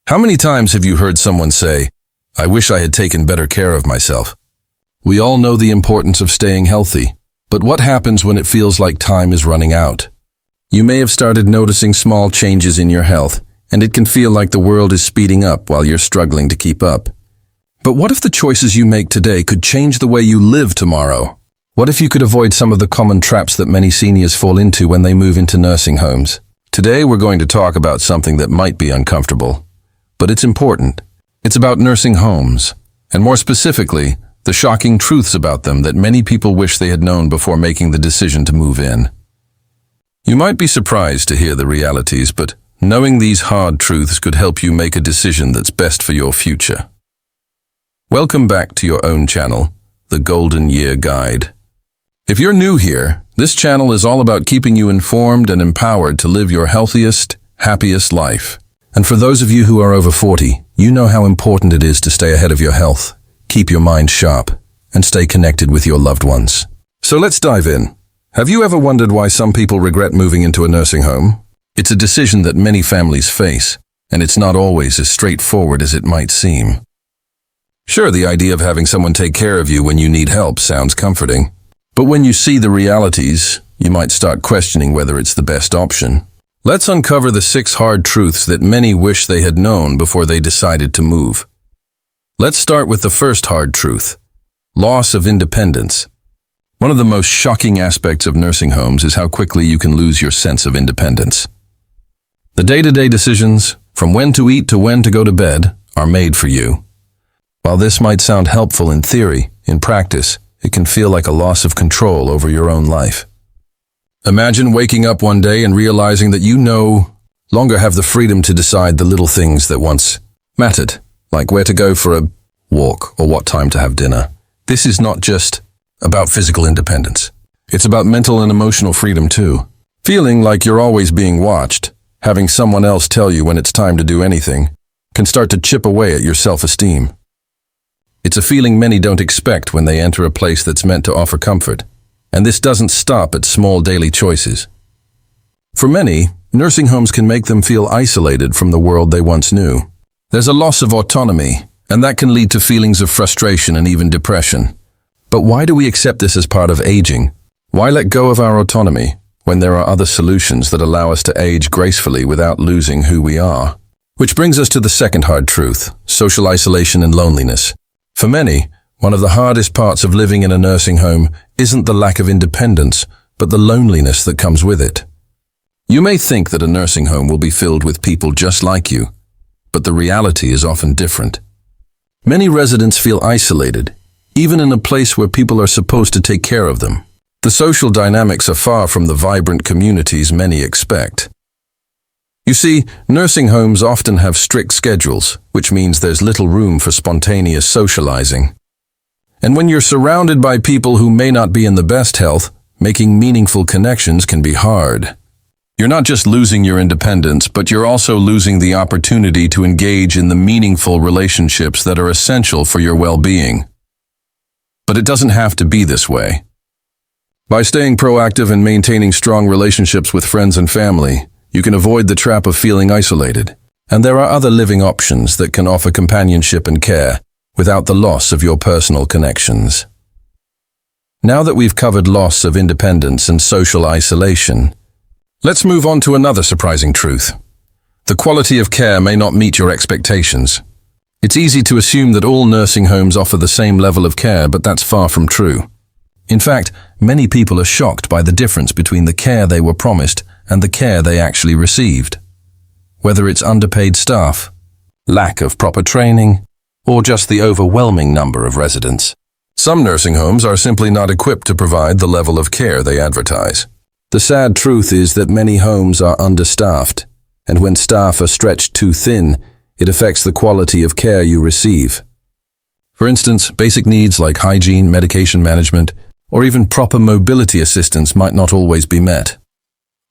How many times have you heard someone say, "I wish I had taken better care of myself"? We all know the importance of staying healthy, but what happens when it feels like time is running out? You may have started noticing small changes in your health, and it can feel like the world is speeding up while you're struggling to keep up. But what if the choices you make today could change the way you live tomorrow? What if you could avoid some of the common traps that many seniors fall into when they move into nursing homes? Today we're going to talk about something that might be uncomfortable, but it's important. It's about nursing homes, and more specifically, the shocking truths about them that many people wish they had known before making the decision to move in. You might be surprised to hear the realities, but knowing these hard truths could help you make a decision that's best for your future. Welcome back to your own channel, The Golden Year Guide. If you're new here, this channel is all about keeping you informed and empowered to live your healthiest, happiest life. And for those of you who are over 40, you know how important it is to stay ahead of your health, keep your mind sharp, and stay connected with your loved ones. So let's dive in. Have you ever wondered why some people regret moving into a nursing home? It's a decision that many families face, and it's not always as straightforward as it might seem. Sure, the idea of having someone take care of you when you need help sounds comforting, but when you see the realities, you might start questioning whether it's the best option. Let's uncover the 6 hard truths that many wish they had known before they decided to move. Let's start with the first hard truth: loss of independence. One of the most shocking aspects of nursing homes is how quickly you can lose your sense of independence. The day-to-day decisions, from when to eat to when to go to bed, are made for you. While this might sound helpful in theory, in practice, it can feel like a loss of control over your own life. Imagine waking up one day and realizing that you no longer have the freedom to decide the little things that once mattered, like where to go for a walk or what time to have dinner. This is not just about physical independence. It's about mental and emotional freedom too. Feeling like you're always being watched, having someone else tell you when it's time to do anything, can start to chip away at your self-esteem. It's a feeling many don't expect when they enter a place that's meant to offer comfort, and this doesn't stop at small daily choices. For many, nursing homes can make them feel isolated from the world they once knew. There's a loss of autonomy, and that can lead to feelings of frustration and even depression. But why do we accept this as part of aging? Why let go of our autonomy when there are other solutions that allow us to age gracefully without losing who we are? Which brings us to the second hard truth: social isolation and loneliness. For many, one of the hardest parts of living in a nursing home isn't the lack of independence, but the loneliness that comes with it. You may think that a nursing home will be filled with people just like you, but the reality is often different. Many residents feel isolated, even in a place where people are supposed to take care of them. The social dynamics are far from the vibrant communities many expect. You see, nursing homes often have strict schedules, which means there's little room for spontaneous socializing. And when you're surrounded by people who may not be in the best health, making meaningful connections can be hard. You're not just losing your independence, but you're also losing the opportunity to engage in the meaningful relationships that are essential for your well-being. But it doesn't have to be this way. By staying proactive and maintaining strong relationships with friends and family, you can avoid the trap of feeling isolated. And there are other living options that can offer companionship and care without the loss of your personal connections. Now that we've covered loss of independence and social isolation, let's move on to another surprising truth. The quality of care may not meet your expectations. It's easy to assume that all nursing homes offer the same level of care, but that's far from true. In fact, many people are shocked by the difference between the care they were promised and the care they actually received. Whether it's underpaid staff, lack of proper training, or just the overwhelming number of residents. Some nursing homes are simply not equipped to provide the level of care they advertise. The sad truth is that many homes are understaffed, and when staff are stretched too thin, it affects the quality of care you receive. For instance, basic needs like hygiene, medication management, or even proper mobility assistance might not always be met.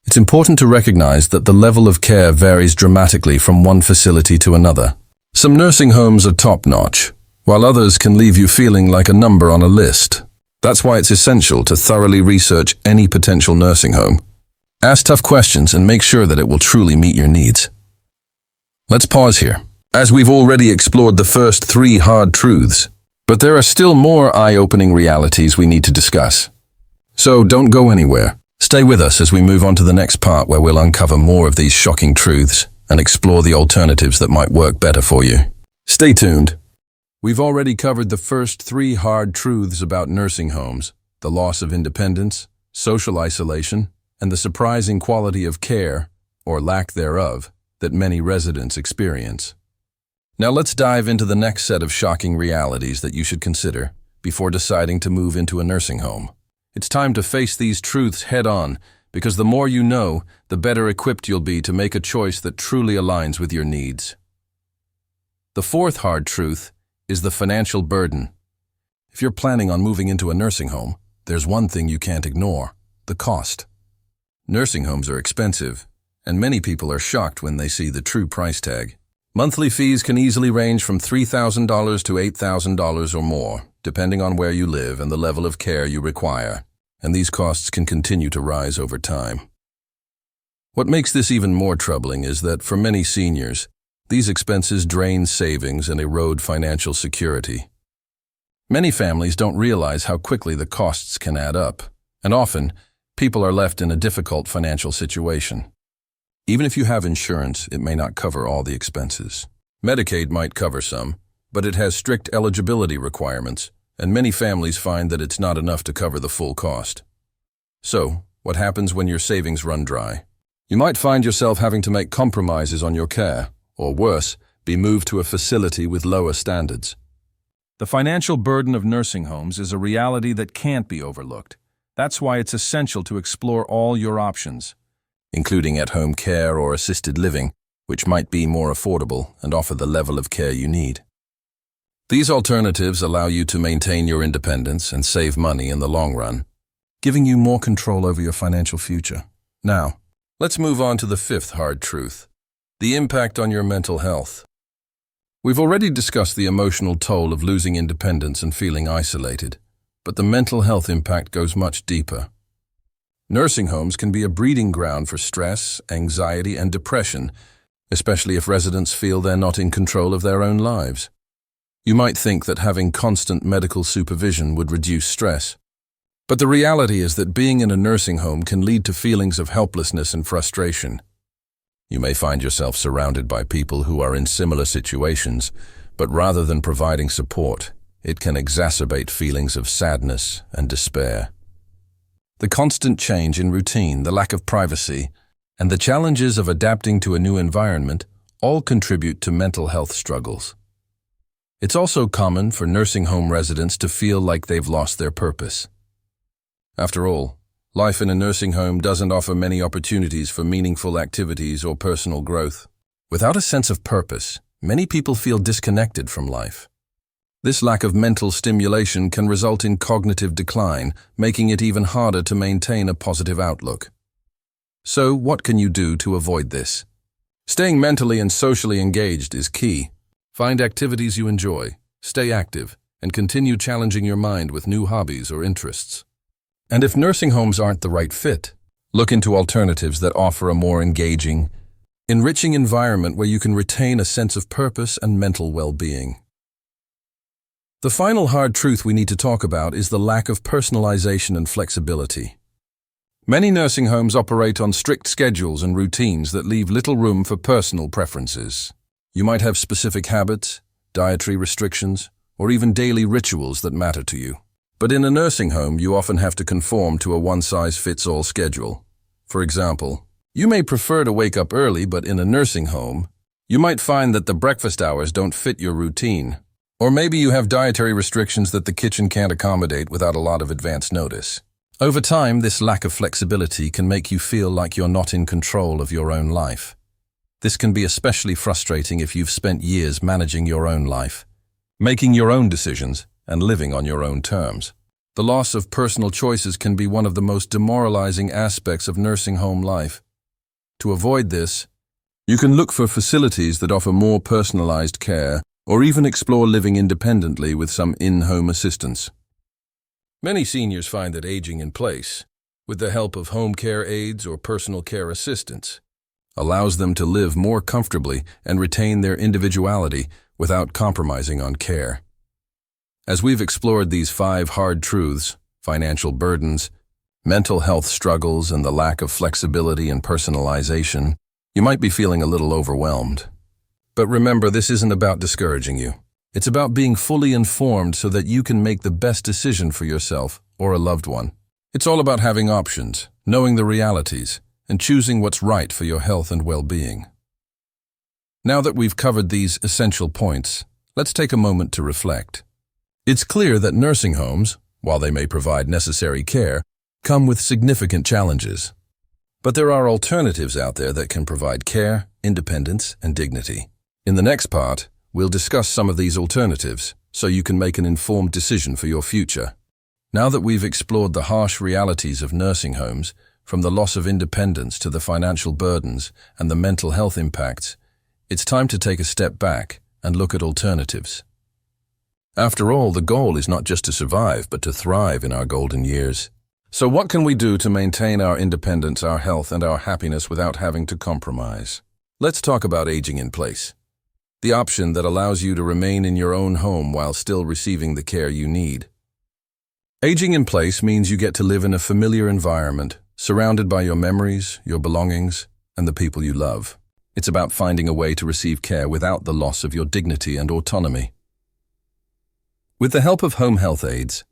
It's important to recognize that the level of care varies dramatically from one facility to another. Some nursing homes are top-notch, while others can leave you feeling like a number on a list. That's why it's essential to thoroughly research any potential nursing home. Ask tough questions and make sure that it will truly meet your needs. Let's pause here. as we've already explored the first 3 hard truths. But there are still more eye-opening realities we need to discuss. So don't go anywhere. Stay with us as we move on to the next part, where we'll uncover more of these shocking truths and explore the alternatives that might work better for you. Stay tuned. We've already covered the first 3 hard truths about nursing homes: the loss of independence, social isolation, and the surprising quality of care, or lack thereof, that many residents experience. Now let's dive into the next set of shocking realities that you should consider before deciding to move into a nursing home. It's time to face these truths head-on, because the more you know, the better equipped you'll be to make a choice that truly aligns with your needs. The 4th hard truth is the financial burden. If you're planning on moving into a nursing home, there's one thing you can't ignore: the cost. Nursing homes are expensive, and many people are shocked when they see the true price tag. Monthly fees can easily range from $3,000 to $8,000 or more, depending on where you live and the level of care you require, and these costs can continue to rise over time. What makes this even more troubling is that for many seniors, these expenses drain savings and erode financial security. Many families don't realize how quickly the costs can add up, and often, people are left in a difficult financial situation. Even if you have insurance, it may not cover all the expenses. Medicaid might cover some, but it has strict eligibility requirements, and many families find that it's not enough to cover the full cost. So, what happens when your savings run dry? You might find yourself having to make compromises on your care, or worse, be moved to a facility with lower standards. The financial burden of nursing homes is a reality that can't be overlooked. That's why it's essential to explore all your options, including at-home care or assisted living, which might be more affordable and offer the level of care you need. These alternatives allow you to maintain your independence and save money in the long run, giving you more control over your financial future. Now, let's move on to the 5th hard truth: the impact on your mental health. We've already discussed the emotional toll of losing independence and feeling isolated, but the mental health impact goes much deeper. Nursing homes can be a breeding ground for stress, anxiety, and depression, especially if residents feel they're not in control of their own lives. You might think that having constant medical supervision would reduce stress, but the reality is that being in a nursing home can lead to feelings of helplessness and frustration. You may find yourself surrounded by people who are in similar situations, but rather than providing support, it can exacerbate feelings of sadness and despair. The constant change in routine, the lack of privacy, and the challenges of adapting to a new environment all contribute to mental health struggles. It's also common for nursing home residents to feel like they've lost their purpose. After all, life in a nursing home doesn't offer many opportunities for meaningful activities or personal growth. Without a sense of purpose, many people feel disconnected from life. This lack of mental stimulation can result in cognitive decline, making it even harder to maintain a positive outlook. So, what can you do to avoid this? Staying mentally and socially engaged is key. Find activities you enjoy, stay active, and continue challenging your mind with new hobbies or interests. And if nursing homes aren't the right fit, look into alternatives that offer a more engaging, enriching environment where you can retain a sense of purpose and mental well-being. The final hard truth we need to talk about is the lack of personalization and flexibility. Many nursing homes operate on strict schedules and routines that leave little room for personal preferences. You might have specific habits, dietary restrictions, or even daily rituals that matter to you. But in a nursing home, you often have to conform to a one-size-fits-all schedule. For example, you may prefer to wake up early, but in a nursing home, you might find that the breakfast hours don't fit your routine. Or maybe you have dietary restrictions that the kitchen can't accommodate without a lot of advance notice. Over time, this lack of flexibility can make you feel like you're not in control of your own life. This can be especially frustrating if you've spent years managing your own life, making your own decisions, and living on your own terms. The loss of personal choices can be one of the most demoralizing aspects of nursing home life. To avoid this, you can look for facilities that offer more personalized care, or even explore living independently with some in-home assistance. Many seniors find that aging in place, with the help of home care aides or personal care assistants, allows them to live more comfortably and retain their individuality without compromising on care. As we've explored these 5 hard truths, financial burdens, mental health struggles, and the lack of flexibility and personalization, you might be feeling a little overwhelmed. But remember, this isn't about discouraging you. It's about being fully informed so that you can make the best decision for yourself or a loved one. It's all about having options, knowing the realities, and choosing what's right for your health and well-being. Now that we've covered these essential points, let's take a moment to reflect. It's clear that nursing homes, while they may provide necessary care, come with significant challenges. But there are alternatives out there that can provide care, independence, and dignity. In the next part, we'll discuss some of these alternatives so you can make an informed decision for your future. Now that we've explored the harsh realities of nursing homes, from the loss of independence to the financial burdens and the mental health impacts, it's time to take a step back and look at alternatives. After all, the goal is not just to survive, but to thrive in our golden years. So what can we do to maintain our independence, our health, and our happiness without having to compromise? Let's talk about aging in place. The option that allows you to remain in your own home while still receiving the care you need. Aging in place means you get to live in a familiar environment, surrounded by your memories, your belongings, and the people you love. It's about finding a way to receive care without the loss of your dignity and autonomy. With the help of home health aides,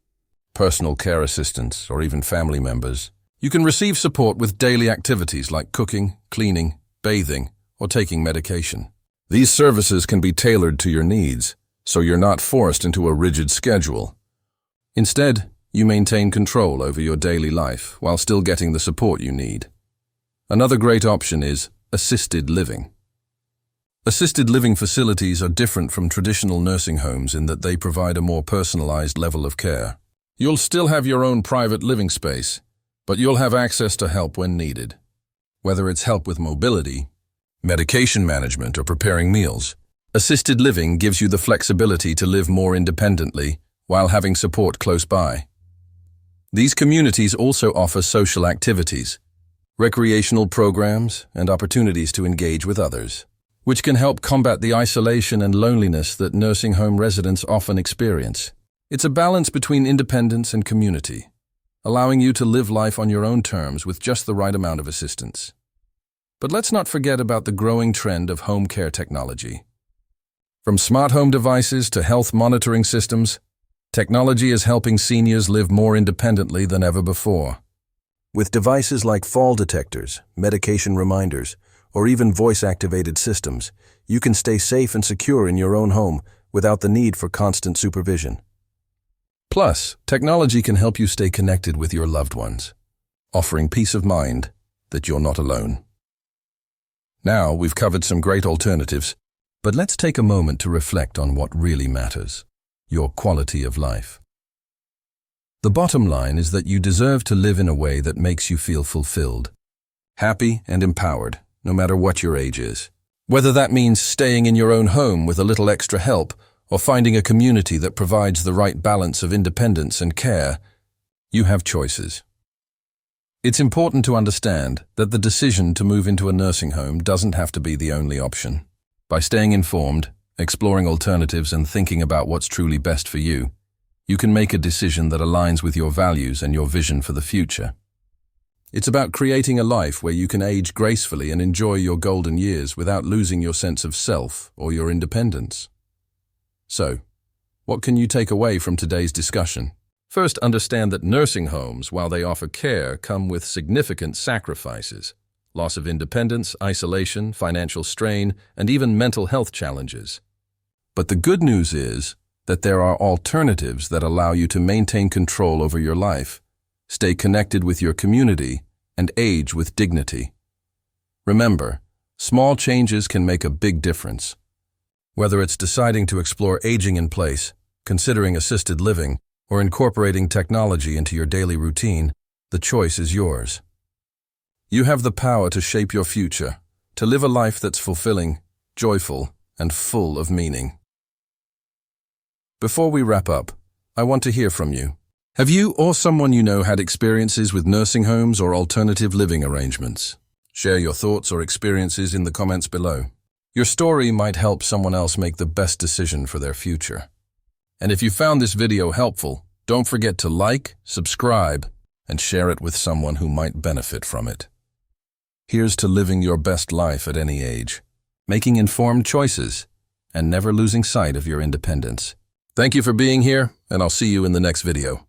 personal care assistants, or even family members, you can receive support with daily activities like cooking, cleaning, bathing, or taking medication. These services can be tailored to your needs, so you're not forced into a rigid schedule. Instead, you maintain control over your daily life while still getting the support you need. Another great option is assisted living. Assisted living facilities are different from traditional nursing homes in that they provide a more personalized level of care. You'll still have your own private living space, but you'll have access to help when needed. Whether it's help with mobility, medication management, or preparing meals, assisted living gives you the flexibility to live more independently while having support close by. These communities also offer social activities, recreational programs, and opportunities to engage with others, which can help combat the isolation and loneliness that nursing home residents often experience. It's a balance between independence and community, allowing you to live life on your own terms with just the right amount of assistance. But let's not forget about the growing trend of home care technology. From smart home devices to health monitoring systems, technology is helping seniors live more independently than ever before. With devices like fall detectors, medication reminders, or even voice-activated systems, you can stay safe and secure in your own home without the need for constant supervision. Plus, technology can help you stay connected with your loved ones, offering peace of mind that you're not alone. Now, we've covered some great alternatives, but let's take a moment to reflect on what really matters: your quality of life. The bottom line is that you deserve to live in a way that makes you feel fulfilled, happy, and empowered, no matter what your age is. Whether that means staying in your own home with a little extra help, or finding a community that provides the right balance of independence and care, you have choices. It's important to understand that the decision to move into a nursing home doesn't have to be the only option. By staying informed, exploring alternatives, and thinking about what's truly best for you, you can make a decision that aligns with your values and your vision for the future. It's about creating a life where you can age gracefully and enjoy your golden years without losing your sense of self or your independence. So, what can you take away from today's discussion? First, understand that nursing homes, while they offer care, come with significant sacrifices: loss of independence, isolation, financial strain, and even mental health challenges. But the good news is that there are alternatives that allow you to maintain control over your life, stay connected with your community, and age with dignity. Remember, small changes can make a big difference. Whether it's deciding to explore aging in place, considering assisted living, or incorporating technology into your daily routine, the choice is yours. You have the power to shape your future, to live a life that's fulfilling, joyful, and full of meaning. Before we wrap up, I want to hear from you. Have you or someone you know had experiences with nursing homes or alternative living arrangements? Share your thoughts or experiences in the comments below. Your story might help someone else make the best decision for their future. And if you found this video helpful, don't forget to like, subscribe, and share it with someone who might benefit from it. Here's to living your best life at any age, making informed choices, and never losing sight of your independence. Thank you for being here, and I'll see you in the next video.